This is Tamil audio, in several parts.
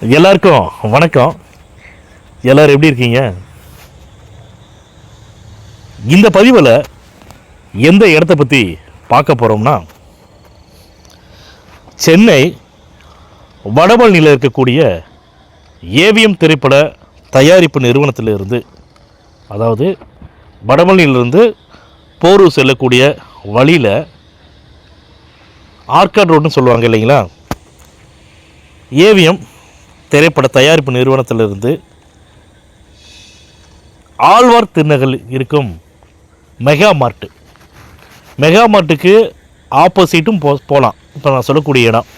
எல்லாருக்கும் வணக்கம். எல்லோரும் எப்படி இருக்கீங்க? இந்த பதிவில் எந்த இடத்த பற்றி பார்க்க போகிறோம்னா, சென்னை வடபழனியில் இருக்கக்கூடிய ஏவிஎம் திரைப்பட தயாரிப்பு நிறுவனத்திலிருந்து, அதாவது வடபழனியிலிருந்து போரூர் செல்லக்கூடிய வழியில் ஆர்காட் ரோடுன்னு சொல்லுவாங்க இல்லைங்களா, ஏவிஎம் திரைப்பட தயாரிப்பு நிறுவனத்திலிருந்து ஆழ்வார் திருநகரில் இருக்கும் மெகா மார்ட்டுக்கு ஆப்போசிட்டும் போகலாம். இப்போ நான் சொல்லக்கூடிய இடம்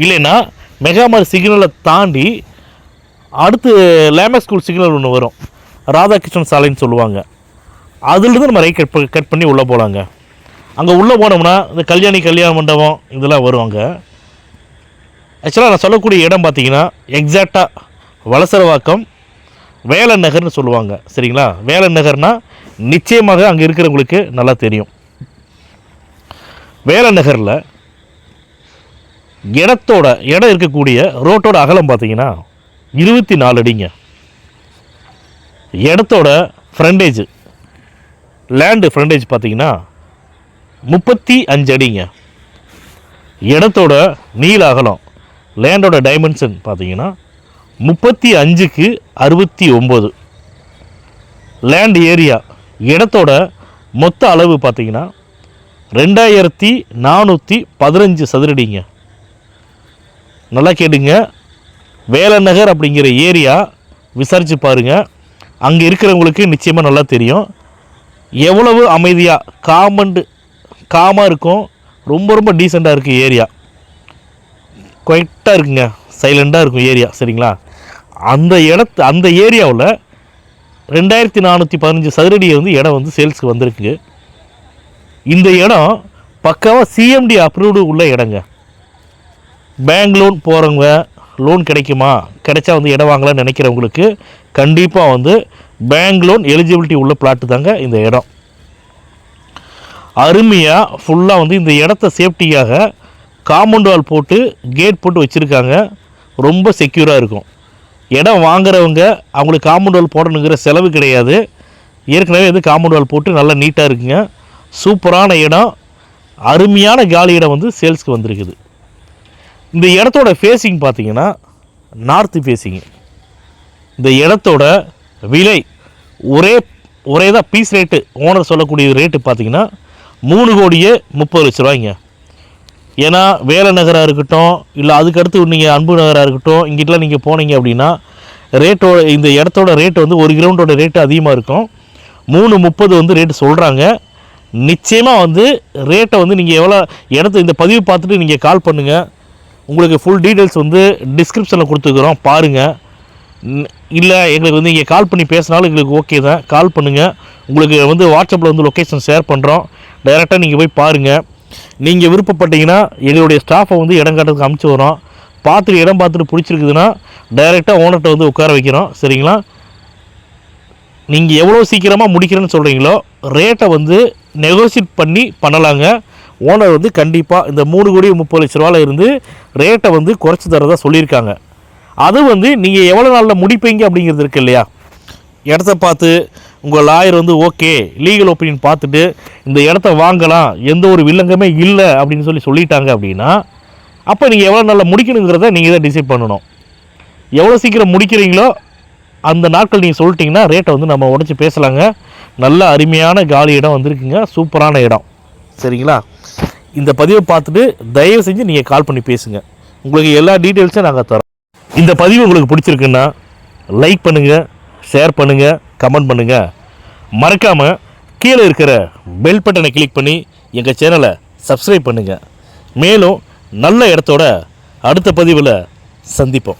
இல்லைன்னா மெகா மார்ட் சிக்னலை தாண்டி அடுத்து லேமக் ஸ்கூல் சிக்னல் ஒன்று வரும், ராதாகிருஷ்ணன் சாலைன்னு சொல்லுவாங்க. அதுலேருந்து நம்ம ரைட் கட் பண்ணி உள்ளே போகலாங்க. அங்கே உள்ளே போனோம்னா இந்த கல்யாண மண்டபம் இதெல்லாம் வருவாங்க. ஆக்சுவலாக நான் சொல்லக்கூடிய இடம் பார்த்திங்கன்னா எக்ஸாக்டாக வலசரவாக்கம் வேலன் நகர்னு சொல்லுவாங்க. சரிங்களா? வேலன் நகர்னால் நிச்சயமாக அங்கே இருக்கிறவங்களுக்கு நல்லா தெரியும். வேலன் நகரில் இடம் இருக்கக்கூடிய ரோட்டோட அகலம் பார்த்திங்கன்னா 24 அடிங்க. இடத்தோட ஃப்ரண்டேஜ் லேண்டு ஃப்ரண்டேஜ் பார்த்திங்கன்னா 35 அடிங்க. இடத்தோட நீள அகலம் லேண்டோட டைமென்ஷன் பார்த்தீங்கன்னா 35க்கு 69. லேண்ட் ஏரியா இடத்தோட மொத்த அளவு பார்த்தீங்கன்னா 2415 சதுரடிங்க. நல்லா கேட்டுங்க, வேலன் நகர் அப்படிங்கிற ஏரியா விசாரித்து பாருங்கள். அங்கே இருக்கிறவங்களுக்கு நிச்சயமாக நல்லா தெரியும் எவ்வளவு அமைதியாக காமாக இருக்கும். ரொம்ப டீசெண்டாக இருக்குது ஏரியா, குவைட்டாக இருக்குங்க, சைலண்டாக இருக்கும் ஏரியா. சரிங்களா? அந்த ஏரியாவில் 2415 சதுரடியை இடம் சேல்ஸுக்கு வந்திருக்கு. இந்த இடம் பக்காவாக சிஎம்டி அப்ரூவ்டு உள்ள இடங்க. பேங்க் லோன் போகிறவங்க, லோன் கிடைச்சா இடம் வாங்கலாம்னு நினைக்கிறவங்களுக்கு கண்டிப்பாக பேங்க் லோன் எலிஜிபிலிட்டி உள்ள பிளாட்டு தாங்க இந்த இடம். அருமையாக ஃபுல்லாக இந்த இடத்த சேஃப்டியாக காம்பவுண்ட் வால் போட்டு கேட் போட்டு வச்சுருக்காங்க. ரொம்ப செக்யூராக இருக்கும். இடம் வாங்குறவங்க அவங்களுக்கு காம்பவுண்ட் வால் போடணுங்கிற செலவு கிடையாது. ஏற்கனவே காம்பவுண்ட் வால் போட்டு நல்லா நீட்டாக இருக்குங்க. சூப்பரான இடம், அருமையான காலி இடம் சேல்ஸ்க்கு வந்திருக்குது. இந்த இடத்தோட ஃபேஸிங் பார்த்திங்கன்னா நார்த்து ஃபேஸிங்கு. இந்த இடத்தோட விலை ஒரே தான் பீஸ் ரேட்டு. ஓனர் சொல்லக்கூடிய ரேட்டு பார்த்திங்கன்னா 3,30,00,000 ஏன்னா வேலை நகராக இருக்கட்டும், இல்லை அதுக்கடுத்து நீங்கள் அன்பு நகராக இருக்கட்டும், இங்கிட்டலாம் நீங்கள் போனீங்க அப்படின்னா இந்த இடத்தோட ரேட்டு 1 கிரவுண்டோட ரேட்டு அதிகமாக இருக்கும். 3,30,00,000 ரேட்டு சொல்கிறாங்க. நிச்சயமாக ரேட்டை நீங்கள் எவ்வளோ இந்த பதிவு பார்த்துட்டு நீங்கள் கால் பண்ணுங்கள். உங்களுக்கு ஃபுல் டீட்டெயில்ஸ் டிஸ்கிரிப்ஷனில் கொடுத்துக்கிறோம், பாருங்கள். இல்லை எங்களுக்கு நீங்கள் கால் பண்ணி பேசினாலும் எங்களுக்கு ஓகே தான், கால் பண்ணுங்கள். உங்களுக்கு வாட்ஸ்அப்பில் லொக்கேஷன் ஷேர் பண்ணுறோம், டைரெக்டாக நீங்கள் போய் பாருங்கள். நீங்கள் விருப்பப்பட்டீங்கன்னா எங்களுடைய ஸ்டாஃபை இடம் காட்டுறதுக்கு அனுப்பிச்சி வரோம். இடம் பார்த்துட்டு பிடிச்சிருக்குதுன்னா டைரெக்டாக ஓனர்கிட்ட உட்கார வைக்கிறோம். சரிங்களா? நீங்கள் எவ்வளோ சீக்கிரமாக முடிக்கிறேன்னு சொல்கிறீங்களோ ரேட்டை நெகோசியேட் பண்ணலாங்க. ஓனர் கண்டிப்பாக இந்த 3,30,00,000 இருந்து ரேட்டை குறைச்சி தரதா சொல்லியிருக்காங்க. அது நீங்கள் எவ்வளோ நாளில் முடிப்பீங்க அப்படிங்கிறது இருக்குது இல்லையா. இடத்த பார்த்து உங்கள் லாயர் ஓகே லீகல் ஒப்பீனியன் பார்த்துட்டு இந்த இடத்த வாங்கலாம், எந்த ஒரு வில்லங்கமே இல்லை அப்படின்னு சொல்லிட்டாங்க அப்படின்னா, அப்போ நீங்கள் எவ்வளோ நாளில் முடிக்கணுங்கிறத நீங்கள் தான் டிசைட் பண்ணணும். எவ்வளோ சீக்கிரம் முடிக்கிறீங்களோ அந்த நாட்கள் நீங்கள் சொல்லிட்டிங்கன்னா ரேட்டை நம்ம உடச்சி பேசலாங்க. நல்ல அருமையான காலி இடம் வந்திருக்குங்க, சூப்பரான இடம். சரிங்களா? இந்த பதிவை பார்த்துட்டு தயவு செஞ்சு நீங்கள் கால் பண்ணி பேசுங்க. உங்களுக்கு எல்லா டீட்டெயில்ஸும் நாங்கள் தரோம். இந்த பதிவு உங்களுக்கு பிடிச்சிருக்குன்னா லைக் பண்ணுங்கள், ஷேர் பண்ணுங்கள், கமெண்ட் பண்ணுங்கள். மறக்காமல் கீழே இருக்கிற பெல் பட்டனை கிளிக் பண்ணி எங்கள் சேனலை சப்ஸ்கிரைப் பண்ணுங்கள். மேலும் நல்ல இடத்தோட அடுத்த பதிவில் சந்திப்போம்.